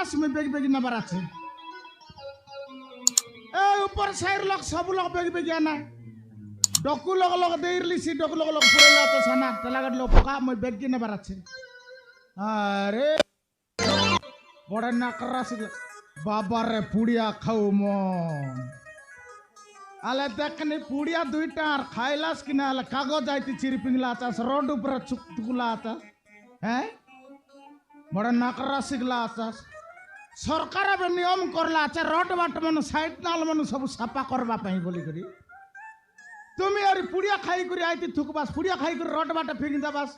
আস মে বেগ বেগ নাবার আছে এ উপর সাইর লোক সব লোক বেগ বেগ আনা ডকু লগ লগ দেইরলিছি ডকু লগ লগ পুরাইলা তো সানা তেলাগাট লোক পোকা মই বেগ কি নাবার আছে আরে বড় নাকরা সিগলা বাবারে পুড়িয়া খাও মন আলে দেখনি পুড়িয়া দুইটা আর খাইলাস কিনা আলে কাগজ আইতি চিরপিংলা আছাস রোড উপরে চুকতুলা আছাস হ্যাঁ বড় নাকরা সিগলা আছাস সরকার এবে নিয়ম করলা আছে রোড বাট মানে সাইড নাল মানে সব সাফা করবা পাই বলি করি তুমি আর পুড়িয়া খাই করি আইতি থুকবাস পুড়িয়া খাই করি রোড বাটে ফিং দাবাস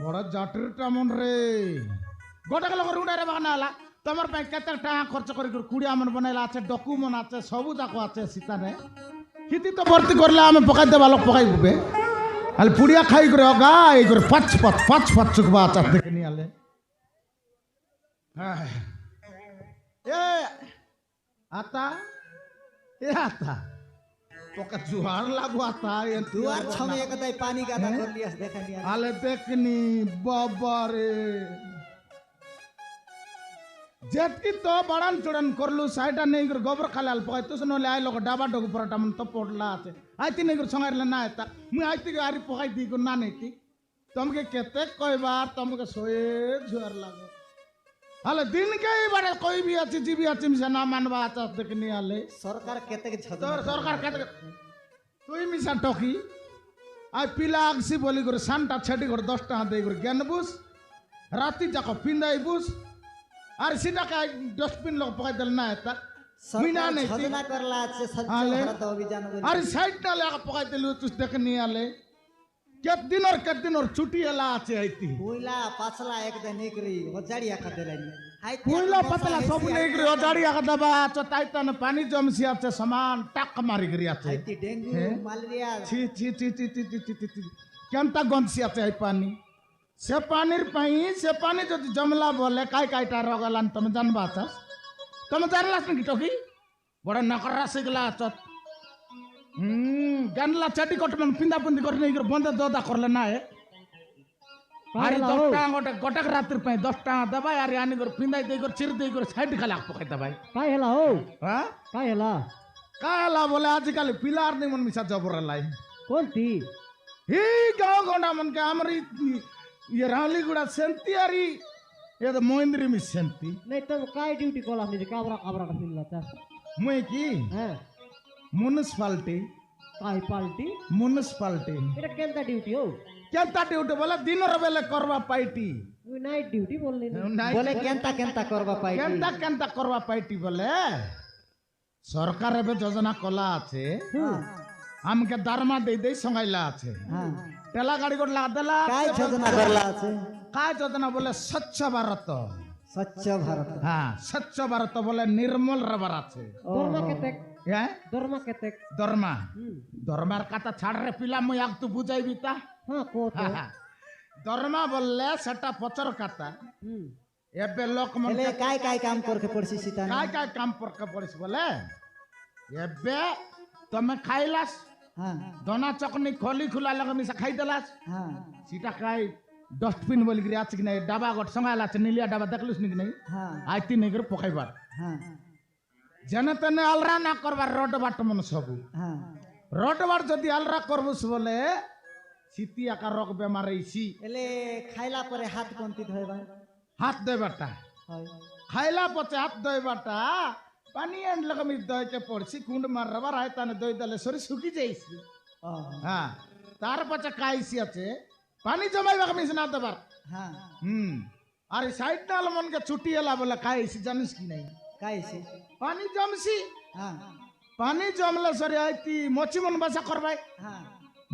বড় জাটিরটা মন রে গোটাকে লোক রুডারে বানালা তোমার পাই কেতে টাকা খরচ করি কুড়িয়া মন বনাইলা আছে ডকুমেন্ট আছে সবু যাক আছে সীতানে কিতি তো ভর্তি করলে আমি পকাই দেবা লোক পকাই দিবে আলে পুড়িয়া খাই করে অগা এই করে পাঁচ চুকবা আছে দেখে নি আলে এ आता ए आता पोका जुहार लागू आता ये दुआर छमे एकदाई पानी गादा कर लियास देखा लिया आले देखनी बाबा रे जेतकी तो बड़ान चुड़न करलु साइडा नहीं कर गोबर खालाल पकाय तो सुनो ले आइ लोग डाबा डग पराटा मन तो पडला আছে आइती नहीं कर संगारले ना आता मु आइती आरी पकाय दी को ना नहीं तुमके केते कयबार तुमके सोए जुहार लागो हाले दिन के बारे कोई भी अच्छी जीवी अच्छी मिसा ना मानवा आता देखनी आले सरकार केते के छद तो सरकार केते तुई मिसा टकी आ पिला आगसी बोली कर सांटा छेडी कर 10 टाका दे कर गेनबुस राती जाको पिंदाई बुस আর সিটা কা ডস্টবিন লোক পকাই দেল না এটা মিনা নাই ছদনা করলা আছে সজ্জ ভারত অভিযান আর সাইডটা লাগা পকাই দিলু তুই দেখনি আলে কেদিন ওর ছুটি এলা আছে আইতি কইলা পাছলা একদম নেকরি হজাড়িয়া খাতে লাইনি কইলা পাতলা সব নেকরি হজাড়িয়া খাতে বা চতাইতন পানি জমসি আছে সমান টাক মারি গরি আছে আইতি ডেঙ্গু ম্যালেরিয়া ছি ছি ছি ছি ছি ছি ছি কেনতা গন্সি আছে এই পানি से पानी जो जमला बोले काय रोग लान तुम जानबा चास तुम जानलास नहीं टोकी बड़ा नकरा सिगला चत गानला चटी कोट मन पिंदा पुंदी कर नहीं बंद दोदा करले ना है अरे 10 टांगा गोटक रात्रि पे 10 टांगा दबाई अरे आनी कर पिंदा दे कर चिर दे कर साइड खला पकाई दबाई काय हला हो हां काय हला बोले आजकल पिलार नहीं मन मिसा जबर लाई कोनती ही गांव गोंडा मन के हमरी ये रावली गुड़ा सेंती आरी ये तो मोहिंद्री में सेंती नहीं तो काय ड्यूटी कोला नहीं काबरा का फिल लाता मैं की हां म्युनिसिपालिटी काय पार्टी म्युनिसिपालिटी एटा केंता ड्यूटी हो केंता ड्यूटी बोला दिन रे बेले करवा पाइटी नाइट ड्यूटी बोलले बोले केंता करवा पाइटी केंता करवा पाइटी बोले सरकार एबे योजना कला আছে हमके दरमा दे संगाइला আছে हां टेला गाड़ी को ला देला काय योजना करला আছে काय योजना बोले स्वच्छ भारत हाँ स्वच्छ भारत बोले निर्मल रबर আছে दरमा केते हैं दरमा दरमार कथा छाड़ रे पिला मु आग तू बुझाई बिता हां को तो दरमा बोले सेटा पचर कथा एबे लोक मन ले काय काम करके पड़सी सीता काय काम करके पड़सी बोले एबे तमे खाइलास हां दोना चकनी खोली खुला लगनी से खाई देलास हां सीटा खाई डस्टबिन बोली गिरी आछ कि नहीं डाबा गट संगाला छ नीलिया डाबा देखलुस नि कि नहीं हां आइती नहीं कर पकाइबार हां जने तने अलरा ना करबार रोड बाट मन सबु हां रोड बाट जदी अलरा करबुस बोले सीती आकार रोग बेमार रहीसी एले खाइला परे हाथ कोनती धोइबा हाथ देबाटा होय खाइला पचे हाथ देबाटा पानी एंड लगमी दय के पड़सी कुंड मार रबर आय तने दय दले सरी सुकी जाईसी हां तार पचे काईसी আছে पानी जमाइबा कमिस ना दबार हां अरे साइड नाल मन के छुट्टी एला बोले काईसी जानिस कि नहीं काईसी पानी जमसी हां पानी जमले सरी आइती मोची मन बासा करबाई हां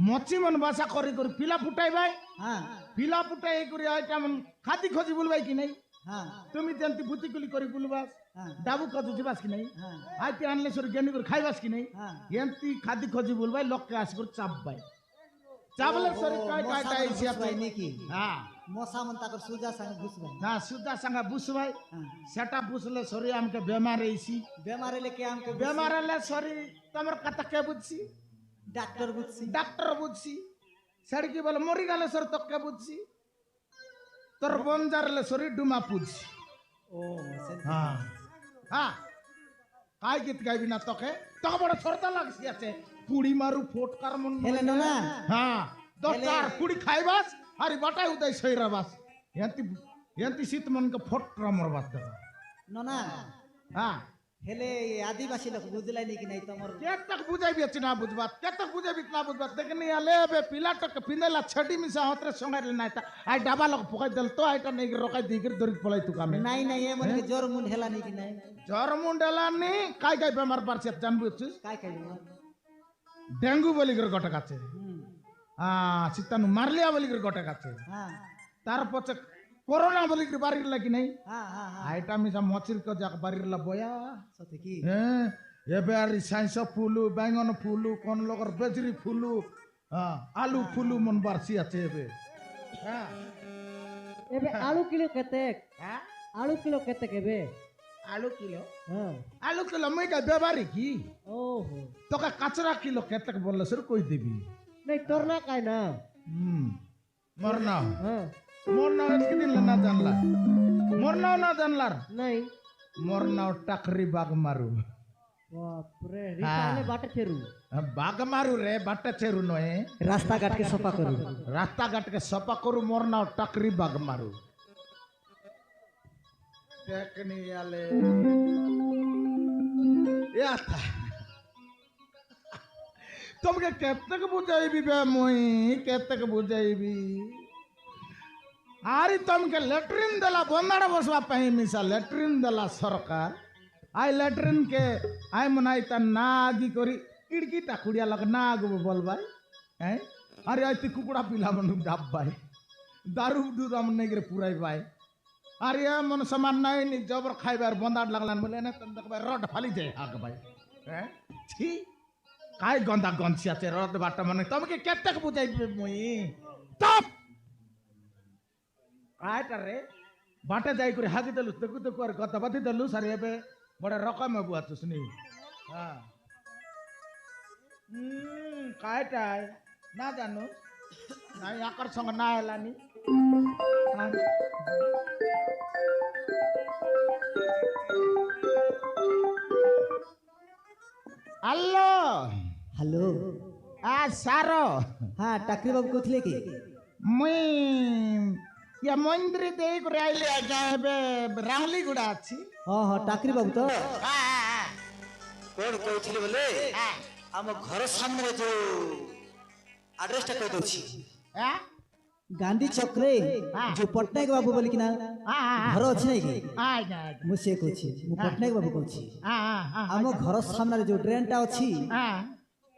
मोची मन बासा करी करी पिला फुटाइबाई हां पिला फुटाई करी आइटा मन खाती खोजी बुलबाई कि नहीं हां तुमी जंती भूती कुली करी बुलबास हां डाबू कदु जिबास कि नहीं हां आइती आनले सरी गेनी कर खाइबास कि नहीं हां यंती खादी खोजी बुलबाई लोक के आस कर चापबाई चावले सरी काय टाइसी भाई नेकी हां मोसा मन ताकर सुजा संग घुसबाई ना सुदा संग बुसबाई हां सेटा बुसले सरी हमके बेमार रहीसी बेमारे लेके हमके बेमार ले सरी तमर कता के बुझसी डॉक्टर बुझसी सड़की बोले मरी गले सर तक के बुझसी तोर बंजार ले सरी डुमा पुझसी ও হ্যাঁ হ্যাঁ কাই গীত গাইবি না তোকে তোকে বড় সরতা লাগছি আছে পুড়ি মারু ফোটকার মন হেলে না হ্যাঁ 10টা আর পুড়ি খাইবাস আর বাটাই উদয় সইরাবাস এন্তি এন্তি শীত মনকে ফোটরা মরবাস দেবা না হ্যাঁ হেলে আদিবাসী লোক বুঝলাই নাকি নাই তোমার কেতক বুঝাইবি আছে না বুঝবাত কেতক বুঝাইবি না বুঝবাত দেখনি আলে বে পিলাটক পিনেলা ছডি মিসা হতরে সঙ্গাইলে নাই তা আই ডাবা লোক পকাই দেল তো আইটা নেই রকাই দিগির দরি পলাই তু কামে নাই নাই এ মনে জ্বর মুন্ড হেলা নাকি নাই জ্বর মুন্ডেলা নি কাই কাই বেমার পারছে জানবি তুই কাই কাই ডেঙ্গু বলি করে গটক আছে শীতাণু মারলিয়া বলি করে গটক আছে হ্যাঁ তারপর করোনা বলি করে বাড়ির লাগি নাই হ্যাঁ হ্যাঁ আইটা মিসা মচির ক যাক বাড়ির লা বয়া সত্যি কি হ্যাঁ এবে আর সাইন্স ফুলু বেঙ্গন ফুলু কোন লগর বেজরি ফুলু আলু ফুলু মন বারসি আছে এবে হ্যাঁ এবে আলু কিলো কেতে হ্যাঁ আলু কিলো কেতে কেবে আলু কিলো হ্যাঁ আলু কিলো মই কা বেবারি কি ওহো তোকে কাঁচরা কিলো কেতক বললে সর কই দিবি নাই তোর না কাই না মোর নাও হ্যাঁ মোর নাও আজকে দিন না জানলা মোর নাও না জানলার নাই মোর নাও টাকরি বাগ মারু বাপরে রিটালে বাটে ছেরু বাগ মারু রে বাটা চেরু নয় রাস্তাঘাট কে সফা করু রাস্তাঘাট কে সফা করু মোর নাও টাকরি বাগ মারু দেখনি আলে ইয়াতা তোমাকে কেতক বুঝাইবি বে মই কেতক বুঝাইবি আরে তোমাকে ল্যাট্রিন দেলা বন্দাড়া বসবা পাই মিশা ল্যাট্রিন দেলা সরকার আই ল্যাট্রিন কে আই মনাই তা না আগি করি ইড়কিটা কুড়িয়া লগ না আগবো বলবাই হ্যাঁ আরে আই তুই কুকুড়া পিলা মনু ডাববাই দারু দুধ আমন নেগরে পুরাই বাই আরে মন সমান নাই নি জবর খাইবার বন্দাড় লাগলান বলে না তম দেখবাই রড ফালি যায় আগ ভাই হ্যাঁ ছি কাই গন্দা গনছি আছে রড বাটা মানে তোমাকে কেতক বুঝাইবে মই টপ আয়টা রে বাটে যাই করে হাগি দেলু দেখু দেখু আর কথা বাতি দেলু সারি এবে বড় রকম বুয়া তুসনি হ্যাঁ কায়টাই না জানো নাই আকার সঙ্গে না এলানি হ্যালো হ্যালো সারো হ্যাঁ টাকরি বাবু কইଥିଲେ কি মুই ইয়া মন্দিরে দেই করে আইলে আজ্ঞা এবে রাংলি গুড়া আছি ହଁ টাকরি বাবু তো কোন কইଥିଲେ বলে ଆମ ଘର ସାମ୍ନାରେ ଯୋଉ ଆଡ୍ରେସଟା କହି ଦଉଛି হ্যাঁ ଗାନ୍ଧୀ ଛକରେ ଯୋଉ ପଟ୍ଟନାୟକ ବାବୁ ବୋଲିକି ନା ଘର ଅଛି ନାଇଁ କି ଆଜ୍ଞା ଆଜ୍ଞା ମୁଁ ସେ କହୁଛି ମୁଁ ପଟ୍ଟନାୟକ ବାବୁ କହୁଛି হ্যাঁ হ্যাঁ ଆମ ଘର ସାମ୍ନାରେ ଯୋଉ ଡ୍ରେନଟା ଅଛି হ্যাঁ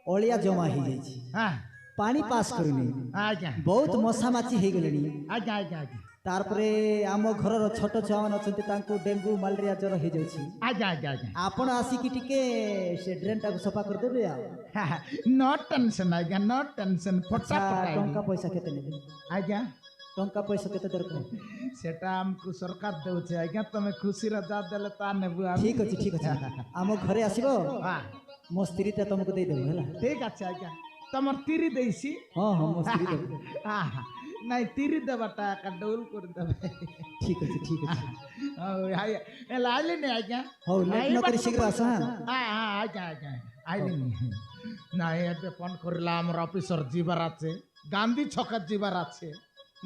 ଅଳିଆ ଜମା ହେଇଯାଇଛି হ্যাঁ ପାଣି ପାସ୍ କରୁନି ଆଜ୍ଞା ବହୁତ ମଶା ମାଛି ହେଇଗଲେଣି ଆଜ୍ଞା ଆଜ୍ଞା ଆଜ୍ଞା ତାପରେ ଆମ ଘରର ଛୋଟ ଛୁଆମାନେ ଅଛନ୍ତି ତାଙ୍କୁ ଡେଙ୍ଗୁ ମ୍ୟାଲେରିଆ ଜ୍ୱର ହେଇଯାଉଛି ଆଜ୍ଞା ଆଜ୍ଞା ଆଜ୍ଞା ଆପଣ ଆସିକି ଟିକେ ସେ ଡ୍ରେନଟାକୁ ସଫା କରିଦେବେ ଆଉ नो टेंशन आज्ञा नो टेंशन ଆଚ୍ଛା, फटाफट ଟଙ୍କା ପଇସା କେତେ ନେବେ आज्ञा ଟଙ୍କା ପଇସା କେତେ ଦରକାର सेटा हमको सरकार देउछे आज्ञा तमे खुशी रा जा देले ता नेबु हम ଠିକ ଅଛି ଠିକ ଅଛି ଆମ ଘରେ ଆସିବ हां ମୋ ସ୍ତ୍ରୀଟା ତମକୁ ଦେଇଦେବୁ ହେଲା ठीक আছে आज्ञा तमर तीरी देइसी ହଁ ହଁ ମୋ ସ୍ତ୍ରୀ ଦେବୁ हां নাই तीरी देबाटा का डोल कर देबे ଠିକ ଅଛି ଠିକ ଅଛି ओ हाय ए लाइले ने आज्ञा ହଉ ଲେଟ୍ ନ କରି ଶୀଘ୍ର ଆସ ହଁ हां हां आज्ञा आज्ञा आइले নাই এতে ফোন করলা আমার অফিসর জিবার আছে গান্ধী ছকা জিবার আছে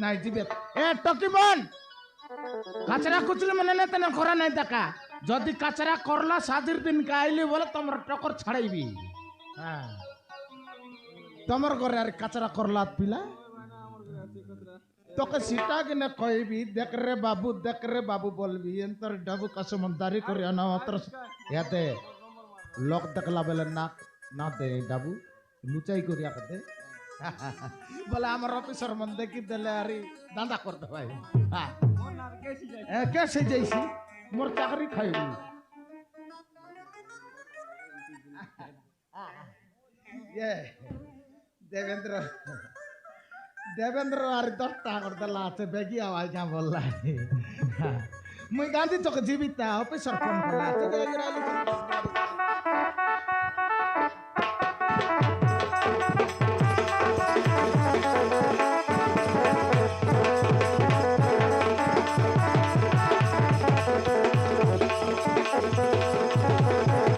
নাই জিবে এ টকিমন কাচরা কুচলি মনে না তেনে করা নাই দেখা যদি কাচরা করলা সাদির দিন কাইলি বলে তোমার টকর ছাড়াইবি হ্যাঁ তোমার ঘরে আর কাচরা করলা পিলা তোকে সিটা কিনে কইবি দেখ রে বাবু বলবি এন্তর ডাবু কাসমন্দারি করে আনা অতর এতে লোক দেখলা বলে না না দে ডাবু লুচাই করিয়া দে বলে আমার অফিসর মন দেখি দিলে আরে দান্দা করতে ভাই কেসে যাইছি মোর চাকরি খাইবি দেবেন্দ্র আর 10 টাকা করে দিলা আছে বেগি আওয়াজ যা বললা মুই গান্ধী তোকে জীবিতা অফিসর ফোন করলা